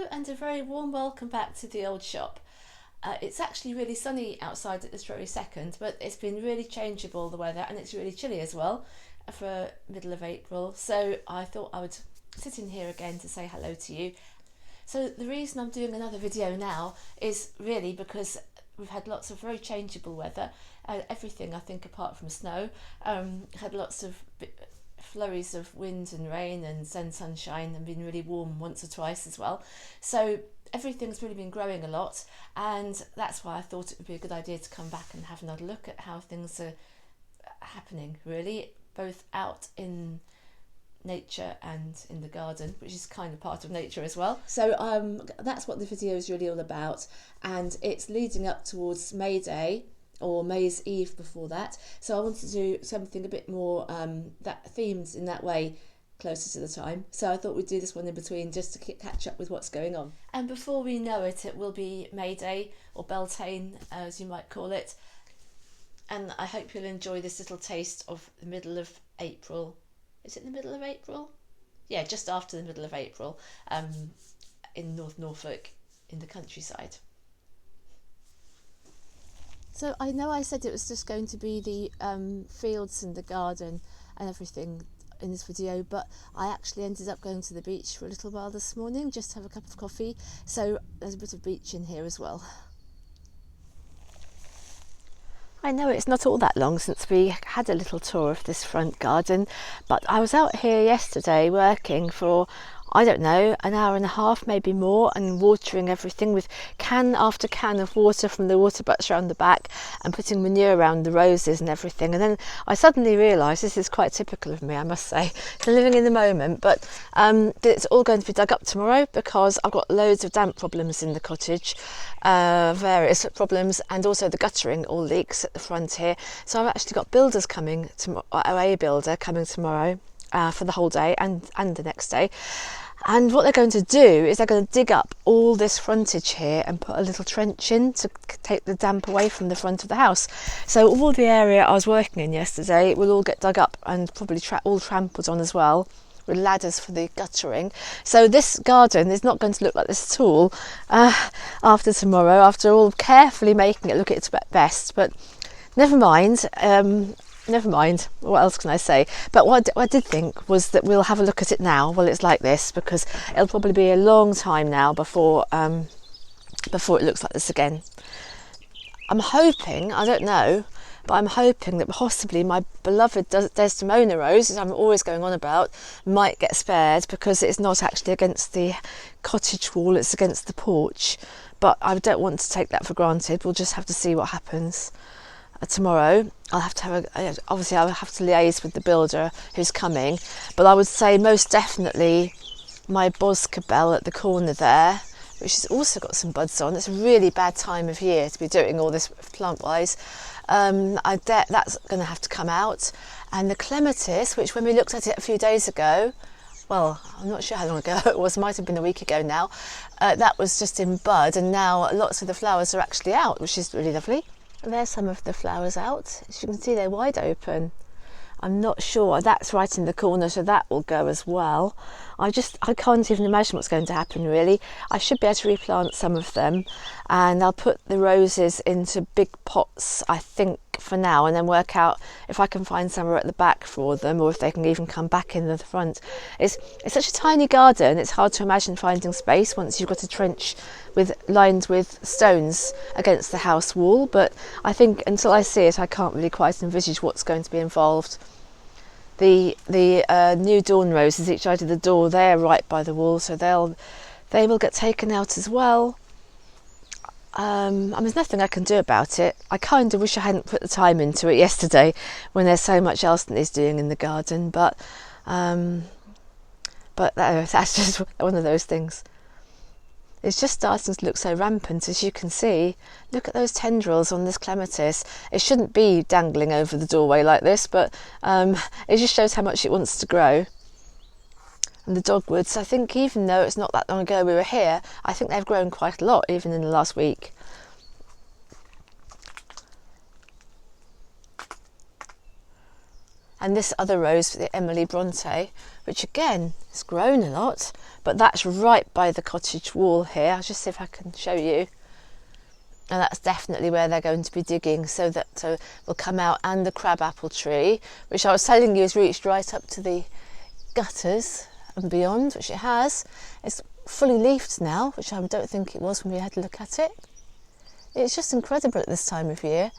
Hello and a very warm welcome back to the old shop. It's actually really sunny outside at this very second, but it's been really changeable, the weather, and it's really chilly as well for middle of April. So I thought I would sit in here again to say hello to you. So the reason I'm doing another video now is really because we've had lots of very changeable weather. Everything, I think, apart from snow, had lots of flurries of wind and rain and then sunshine, and been really warm once or twice as well. So everything's really been growing a lot, and that's why I thought it would be a good idea to come back and have another look at how things are happening, really, both out in nature and in the garden, which is kind of part of nature as well. So that's what the video is really all about, and it's leading up towards May Day, or May's Eve before that. So I wanted to do something a bit more that themed in that way, closer to the time. So I thought we'd do this one in between just to catch up with what's going on. And before we know it, it will be May Day, or Beltane as you might call it. And I hope you'll enjoy this little taste of the middle of April. Is it the middle of April? Yeah, just after the middle of April, in North Norfolk, in the countryside. So I know I said it was just going to be the fields and the garden and everything in this video, but I actually ended up going to the beach for a little while this morning, just to have a cup of coffee. So there's a bit of beach in here as well. I know it's not all that long since we had a little tour of this front garden, but I was out here yesterday working for, I don't know, an hour and a half, maybe more, and watering everything with can after can of water from the water butts around the back, and putting manure around the roses and everything. And then I suddenly realised, this is quite typical of me, I must say, living in the moment, but it's all going to be dug up tomorrow because I've got loads of damp problems in the cottage, various problems, and also the guttering all leaks at the front here. So I've actually got builders coming, a builder coming tomorrow for the whole day and the next day. And what they're going to do is they're going to dig up all this frontage here and put a little trench in to take the damp away from the front of the house. So all the area I was working in yesterday will all get dug up and probably all trampled on as well, with ladders for the guttering. So this garden is not going to look like this at all after tomorrow, after all carefully making it look its best. But never mind. Never mind, what else can I say? But what I did think was that we'll have a look at it now while it's like this, because it'll probably be a long time now before it looks like this again. I'm hoping, I don't know, but I'm hoping that possibly my beloved Desdemona rose, as I'm always going on about, might get spared, because it's not actually against the cottage wall, it's against the porch. But I don't want to take that for granted. We'll just have to see what happens. Tomorrow I'll have to obviously I'll have to liaise with the builder who's coming, but I would say most definitely my bosca bell at the corner there, which has also got some buds on. It's a really bad time of year to be doing all this plant wise. That's going to have to come out, and the clematis, which when we looked at it a few days ago, well, I'm not sure how long ago it was, might have been a week ago now, that was just in bud, and now lots of the flowers are actually out, which is really lovely. And there's some of the flowers out. As you can see, they're wide open. I'm not sure. That's right in the corner, so that will go as well. I can't even imagine what's going to happen, really. I should be able to replant some of them, and I'll put the roses into big pots, I think, for now, and then work out if I can find somewhere at the back for them, or if they can even come back in the front. It's such a tiny garden, it's hard to imagine finding space once you've got a trench lined with stones against the house wall, but I think until I see it I can't really quite envisage what's going to be involved. The new dawn roses each side of the door, they're right by the wall, so they will get taken out as well. There's nothing I can do about it. I kind of wish I hadn't put the time into it yesterday when there's so much else that he's doing in the garden, but that's just one of those things. It's just starting to look so rampant, as you can see. Look at those tendrils on this clematis. It shouldn't be dangling over the doorway like this, but it just shows how much it wants to grow. And the dogwoods, I think, even though it's not that long ago we were here, I think they've grown quite a lot, even in the last week. And this other rose, the Emily Bronte, which again has grown a lot, but that's right by the cottage wall here. I'll just see if I can show you. And that's definitely where they're going to be digging, so that will come out. And the crabapple tree, which I was telling you has reached right up to the gutters and beyond, which it has. It's fully leafed now, which I don't think it was when we had a look at it. It's just incredible at this time of year,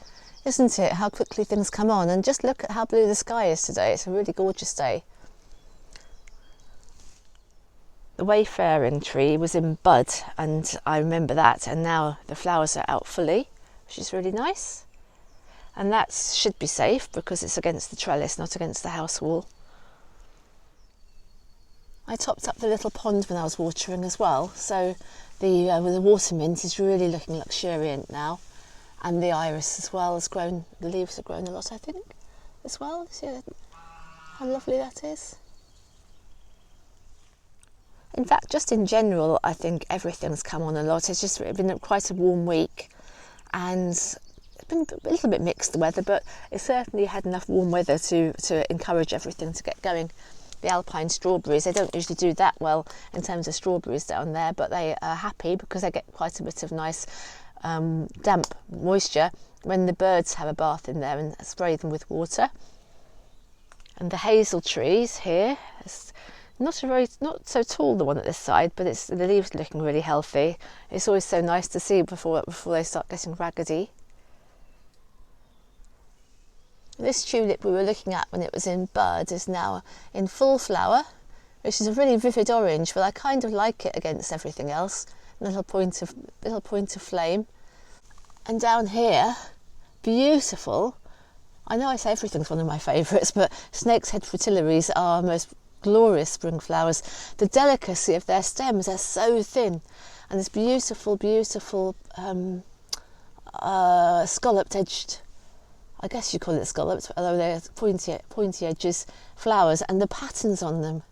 isn't it, how quickly things come on. And just look at how blue the sky is today. It's a really gorgeous day. The wayfaring tree was in bud, and I remember that, and now the flowers are out fully, which is really nice. And that should be safe because it's against the trellis, not against the house wall. I topped up the little pond when I was watering as well, so the water mint is really looking luxuriant now, and the iris as well has grown. The leaves have grown a lot, I think, as well. See how lovely that is. In fact, just in general, I think everything's come on a lot. It's just been quite a warm week, and it's been a little bit mixed, the weather, but it certainly had enough warm weather to encourage everything to get going. The alpine strawberries, they don't usually do that well in terms of strawberries down there, but they are happy because they get quite a bit of nice damp moisture when the birds have a bath in there and spray them with water. And the hazel trees here, it's not so tall, the one at this side, but the leaves looking really healthy. It's always so nice to see before they start getting raggedy. This tulip we were looking at when it was in bud is now in full flower, which is a really vivid orange, but I kind of like it against everything else. A little point of flame. And down here, beautiful. I know I say everything's one of my favourites, but snake's head fritillaries are most glorious spring flowers. The delicacy of their stems, they're so thin, and this beautiful scalloped edged, I guess you call it scallops, although they're pointy edges flowers, and the patterns on them,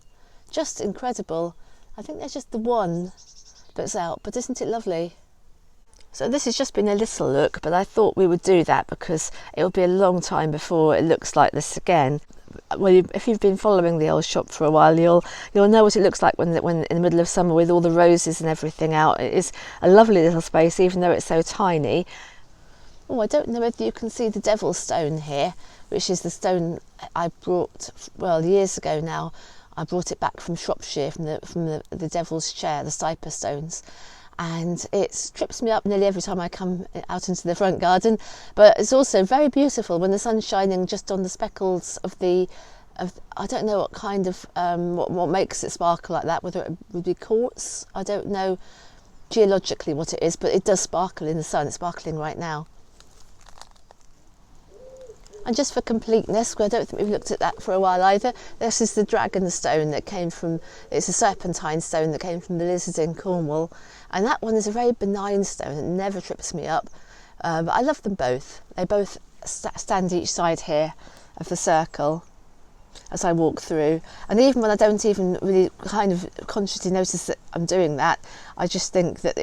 just incredible. I think there's just the one that's out, but isn't it lovely? So this has just been a little look, but I thought we would do that because it will be a long time before it looks like this again. Well, if you've been following the old shop for a while, you'll know what it looks like when in the middle of summer with all the roses and everything out. It is a lovely little space, even though it's so tiny. Oh, I don't know whether you can see the devil's stone here, which is the stone I brought, well, years ago now. I brought it back from Shropshire, from the devil's chair, the cyper stones. And it trips me up nearly every time I come out into the front garden. But it's also very beautiful when the sun's shining just on the speckles of I don't know what kind of, what makes it sparkle like that, whether it would be quartz. I don't know geologically what it is, but it does sparkle in the sun. It's sparkling right now. And just for completeness, I don't think we've looked at that for a while either, this is the dragon stone that came from, it's a serpentine stone that came from the lizards in Cornwall. And that one is a very benign stone, it never trips me up. But I love them both. They both stand each side here of the circle as I walk through. And even when I don't even really kind of consciously notice that I'm doing that, I just think that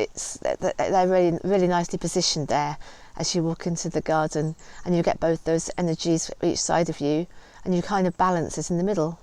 they're really, really nicely positioned there as you walk into the garden, and you get both those energies each side of you, and you kind of balance it in the middle.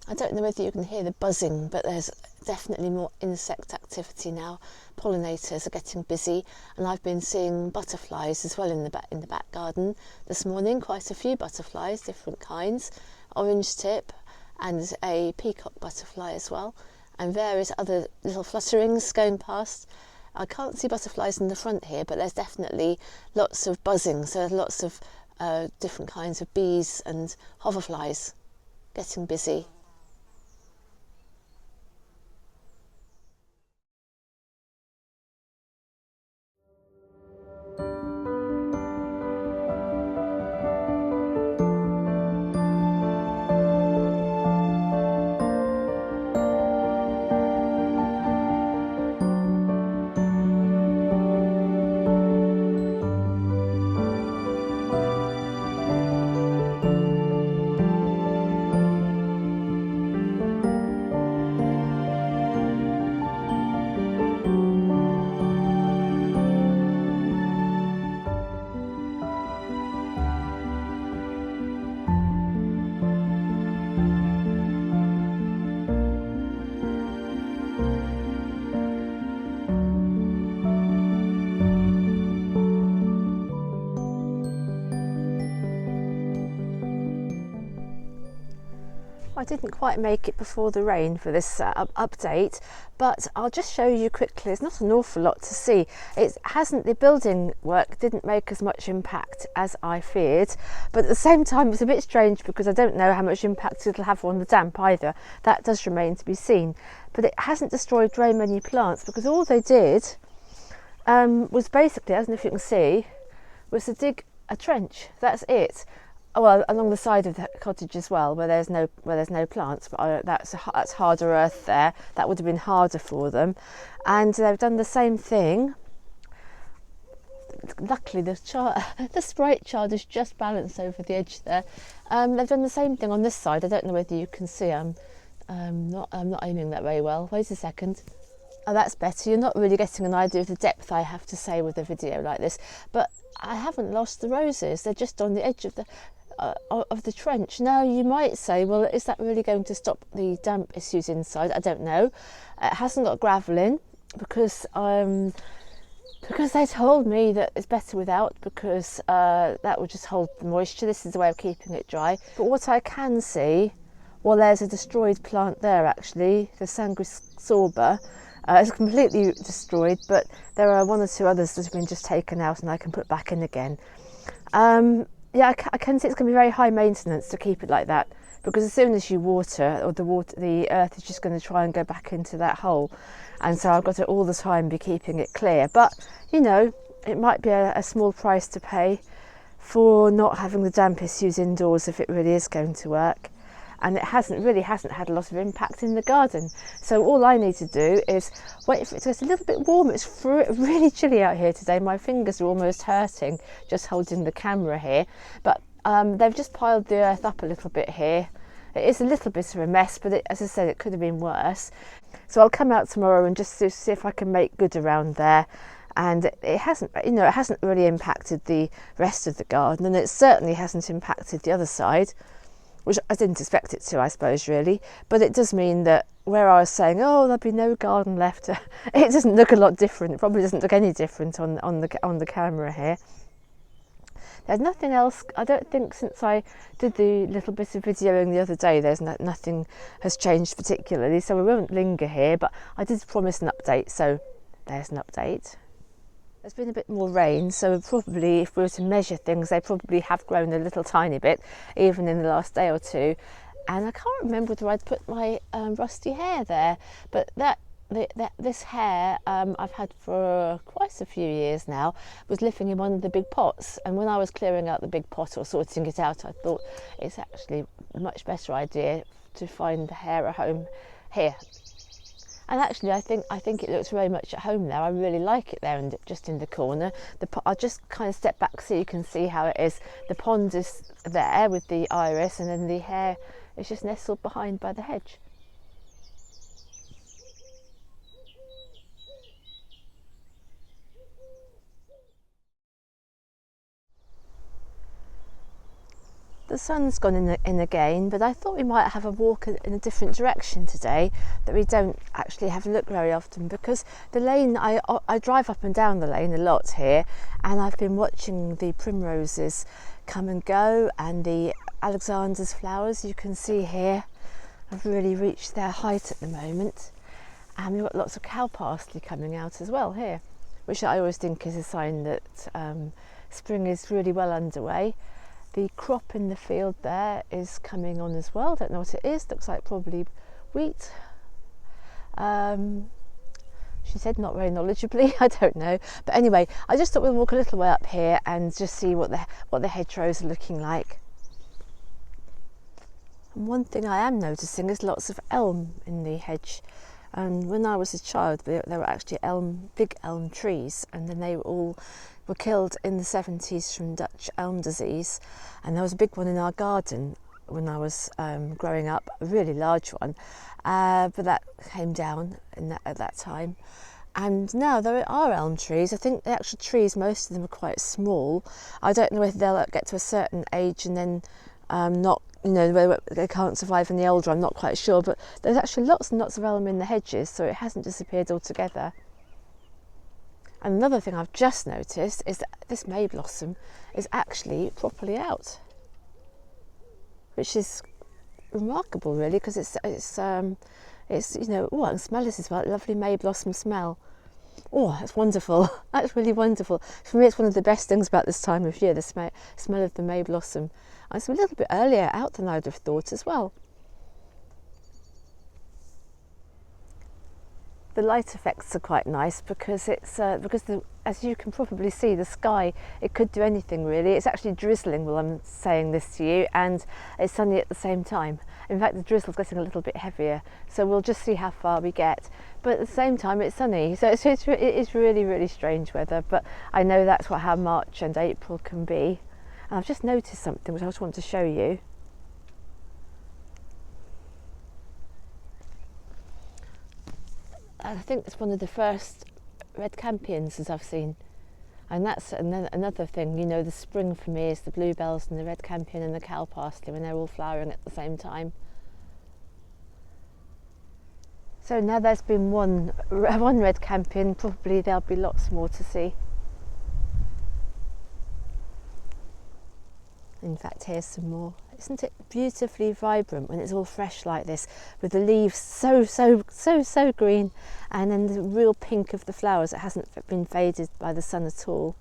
I don't know whether you can hear the buzzing, but there's definitely more insect activity now. Pollinators are getting busy, and I've been seeing butterflies as well in the back garden this morning. Quite a few butterflies, different kinds, orange tip and a peacock butterfly as well, and various other little flutterings going past. I can't see butterflies in the front here, but there's definitely lots of buzzing, so there's lots of different kinds of bees and hoverflies getting busy. didn't quite make it before the rain for this update, but I'll just show you quickly. There's not an awful lot to see. The building work didn't make as much impact as I feared, but at the same time it's a bit strange because I don't know how much impact it'll have on the damp either. That does remain to be seen. But it hasn't destroyed very many plants because all they did was basically, I don't know if you can see, was to dig a trench. That's it. Well, along the side of the cottage as well, where there's no plants, but that's harder earth there. That would have been harder for them, and they've done the same thing. Luckily, the sprite chard is just balanced over the edge there. They've done the same thing on this side. I don't know whether you can see. I'm not aiming that very well. Wait a second. Oh, that's better. You're not really getting an idea of the depth, I have to say, with a video like this. But I haven't lost the roses. They're just on the edge of the trench. Now you might say, well, is that really going to stop the damp issues inside? I don't know. It hasn't got gravel in because they told me that it's better without, because that will just hold the moisture. This is a way of keeping it dry. But what I can see, well, there's a destroyed plant there actually, the sanguisorba. It's completely destroyed, but there are one or two others that have been just taken out and I can put back in again. Yeah, I can see it's going to be very high maintenance to keep it like that, because as soon as you water, or the earth is just going to try and go back into that hole, and so I've got to all the time be keeping it clear. But you know, it might be a small price to pay for not having the damp issues indoors if it really is going to work. And it really hasn't had a lot of impact in the garden. So all I need to do is wait for it to get a little bit warm. It's really chilly out here today. My fingers are almost hurting just holding the camera here. But they've just piled the earth up a little bit here. It is a little bit of a mess, but as I said, it could have been worse. So I'll come out tomorrow and just see if I can make good around there. And it hasn't really impacted the rest of the garden, and it certainly hasn't impacted the other side, which I didn't expect it to, I suppose, really. But it does mean that where I was saying, oh, there'll be no garden left, it doesn't look a lot different. It probably doesn't look any different on the camera here. There's nothing else, I don't think, since I did the little bit of videoing the other day. Nothing has changed particularly, so we won't linger here. But I did promise an update, so there's an update. There's been a bit more rain, so probably if we were to measure things, they probably have grown a little tiny bit, even in the last day or two. And I can't remember whether I'd put my rusty hare there, but this hare I've had for quite a few years now was living in one of the big pots. And when I was clearing out the big pot or sorting it out, I thought it's actually a much better idea to find the hare a home here. And actually, I think it looks very much at home there. I really like it there, and just in the corner. I'll just kind of step back so you can see how it is. The pond is there with the iris, and then the hare is just nestled behind by the hedge. The sun's gone in again, but I thought we might have a walk in a different direction today that we don't actually have a look very often, because the lane, I drive up and down the lane a lot here, and I've been watching the primroses come and go, and the Alexander's flowers you can see here have really reached their height at the moment, and we've got lots of cow parsley coming out as well here, which I always think is a sign that spring is really well underway. The crop in the field there is coming on as well. Don't know what it is. Looks like probably wheat. She said not very knowledgeably. I don't know. But anyway, I just thought we'd walk a little way up here and just see what the hedgerows are looking like. And one thing I am noticing is lots of elm in the hedge. And when I was a child, there were actually big elm trees, and then they all were killed in the 70s from Dutch elm disease. And there was a big one in our garden when I was growing up, a really large one, but that came down at that time. And now there are elm trees. I think the actual trees, most of them are quite small. I don't know whether they'll get to a certain age and then not, they can't survive any older. I'm not quite sure, but there's actually lots and lots of elm in the hedges, so it hasn't disappeared altogether. And another thing I've just noticed is that this May blossom is actually properly out, which is remarkable really, because it's you know, oh, I can smell this as well, lovely May blossom smell. Oh, that's wonderful. That's really wonderful. For me, it's one of the best things about this time of year, the smell of the May blossom. And it's a little bit earlier out than I'd have thought as well. The light effects are quite nice because as you can probably see, the sky, it could do anything really. It's actually drizzling while I'm saying this to you, and it's sunny at the same time. In fact, the drizzle's getting a little bit heavier, so we'll just see how far we get. But at the same time, it's sunny, so it is really, really strange weather. But I know that's how March and April can be. And I've just noticed something which I just want to show you. I think it's one of the first red campions as I've seen, and that's another thing. You know, the spring for me is the bluebells and the red campion and the cow parsley when they're all flowering at the same time. So now there's been one red campion, probably there'll be lots more to see. In fact, here's some more. Isn't it beautifully vibrant when it's all fresh like this, with the leaves so green, and then the real pink of the flowers that hasn't been faded by the sun at all.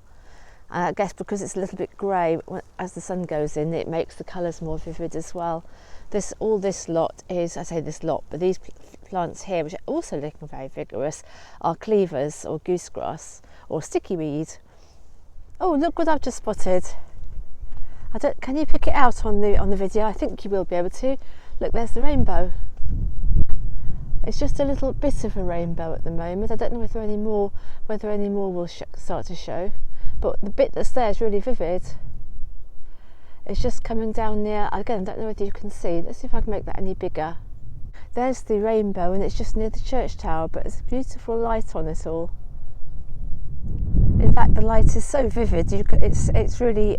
And I guess because it's a little bit grey, as the sun goes in, it makes the colours more vivid as well. All this lot is, I say this lot, but these plants here, which are also looking very vigorous, are cleavers or goosegrass or sticky weed. Oh, look what I've just spotted. Can you pick it out on the video? I think you will be able to. Look, there's the rainbow. It's just a little bit of a rainbow at the moment. I don't know whether any more will start to show, but the bit that's there is really vivid. It's just coming down near. Again, I don't know whether you can see. Let's see if I can make that any bigger. There's the rainbow, and it's just near the church tower, but it's a beautiful light on it all. In fact, the light is so vivid. It's really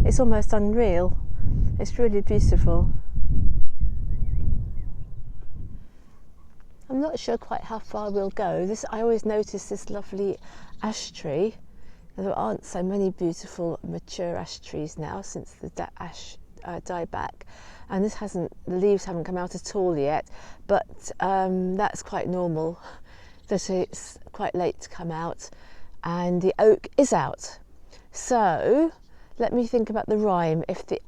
it's almost unreal. It's really beautiful. I'm not sure quite how far we'll go. I always notice this lovely ash tree. There aren't so many beautiful mature ash trees now since the ash died back, and the leaves haven't come out at all yet. But that's quite normal. That it's quite late to come out. And the oak is out. So let me think about the rhyme. If the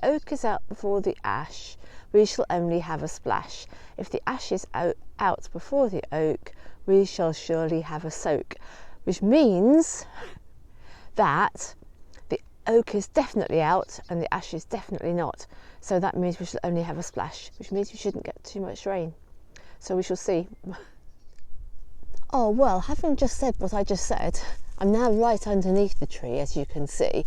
oak is out before the ash, we shall only have a splash. If the ash is out before the oak, we shall surely have a soak. Which means that the oak is definitely out and the ash is definitely not. So that means we shall only have a splash, which means we shouldn't get too much rain. So we shall see. Oh, well, having just said what I just said, I'm now right underneath the tree, as you can see,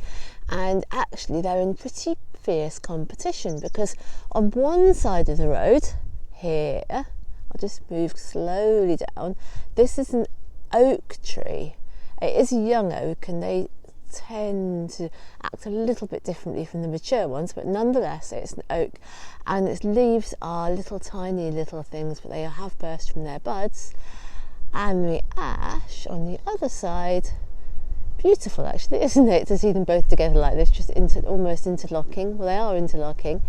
and actually they're in pretty fierce competition, because on one side of the road, here, I'll just move slowly down, this is an oak tree. It is a young oak, and they tend to act a little bit differently from the mature ones, but nonetheless it's an oak, and its leaves are little tiny little things, but they have burst from their buds. And the ash on the other side, beautiful actually, isn't it, to see them both together like this, just almost interlocking. Well, they are interlocking.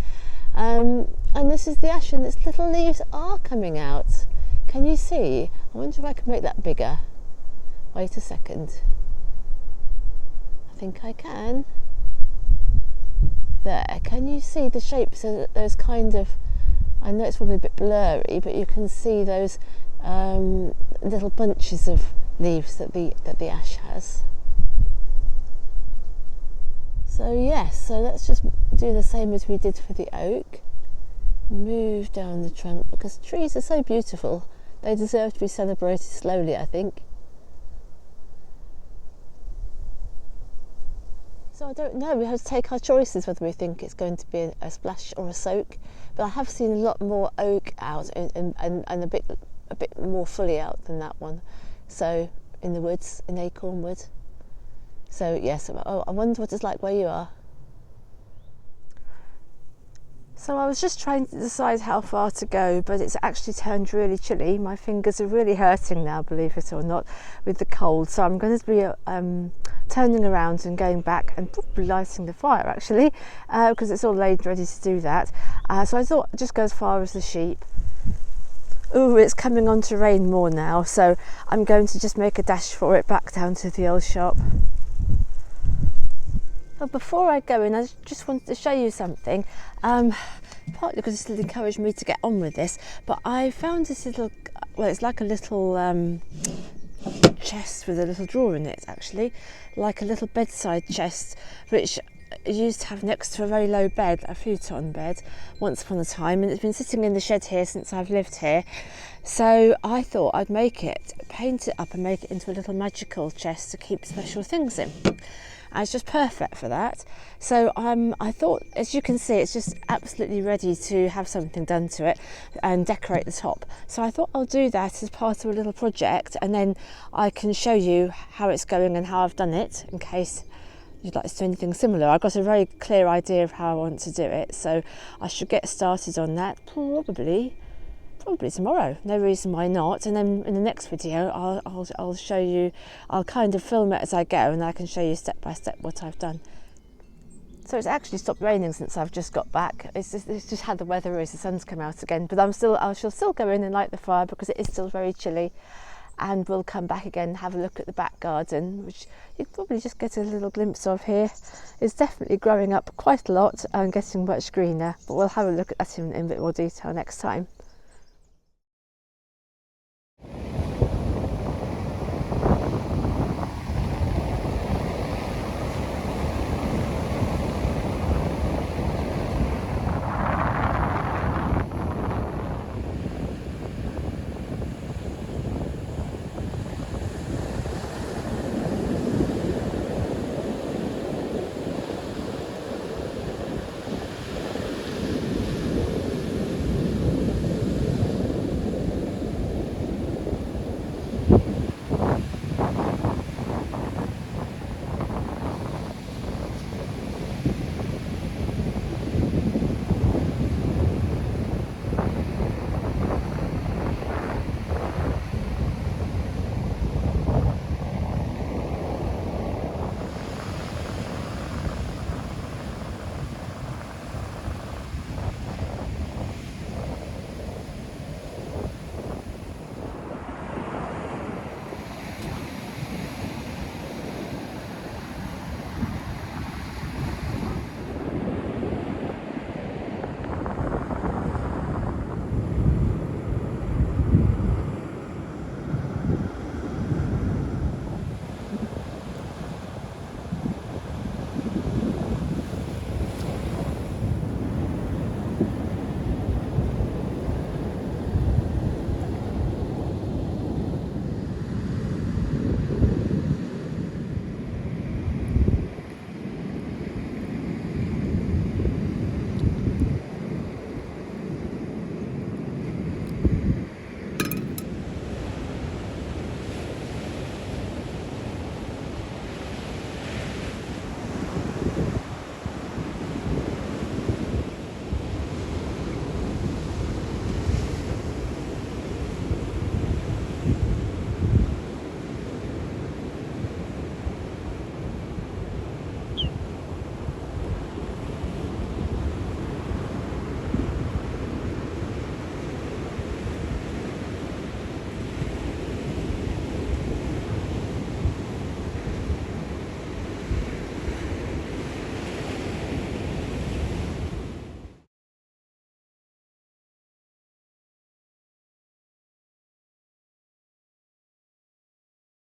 And this is the ash, and its little leaves are coming out. Can you see? I wonder if I can make that bigger. Wait a second. I think I can. There, can you see the shapes of those kind of, I know it's probably a bit blurry, but you can see those little bunches of leaves that the ash has. So yes, so let's just do the same as we did for the oak. Move down the trunk, because trees are so beautiful. They deserve to be celebrated slowly, I think. So I don't know, we have to take our choices whether we think it's going to be a splash or a soak. But I have seen a lot more oak out and a bit more fully out than that one. So in the woods, in Acorn Wood. So yes, I wonder what it's like where you are. So I was just trying to decide how far to go, but it's actually turned really chilly. My fingers are really hurting now, believe it or not, with the cold. So I'm going to be turning around and going back and probably lighting the fire actually, because it's all laid ready to do that. So I thought I'd just go as far as the sheep. Oh, it's coming on to rain more now, so I'm going to just make a dash for it back down to the old shop. But before I go in, I just wanted to show you something, partly because it's encouraged me to get on with this, but I found this little, well, it's like a little chest with a little drawer in it actually, like a little bedside chest, which I used to have next to a very low bed, a futon bed, once upon a time, and it's been sitting in the shed here since I've lived here. So I thought I'd paint it up and make it into a little magical chest to keep special things in. And it's just perfect for that. So I thought, as you can see, it's just absolutely ready to have something done to it and decorate the top. So I thought I'll do that as part of a little project, and then I can show you how it's going and how I've done it, in case you'd like to do anything similar. I've got a very clear idea of how I want to do it, so I should get started on that probably tomorrow. No reason why not. And then in the next video I'll show you, I'll kind of film it as I go, and I can show you step by step what I've done. So it's actually stopped raining since I've just got back. It's just how the weather is. The sun's come out again, but I shall still go in and light the fire because it is still very chilly. And we'll come back again and have a look at the back garden, which you can probably just get a little glimpse of here. It's definitely growing up quite a lot and getting much greener, but we'll have a look at that in a bit more detail next time.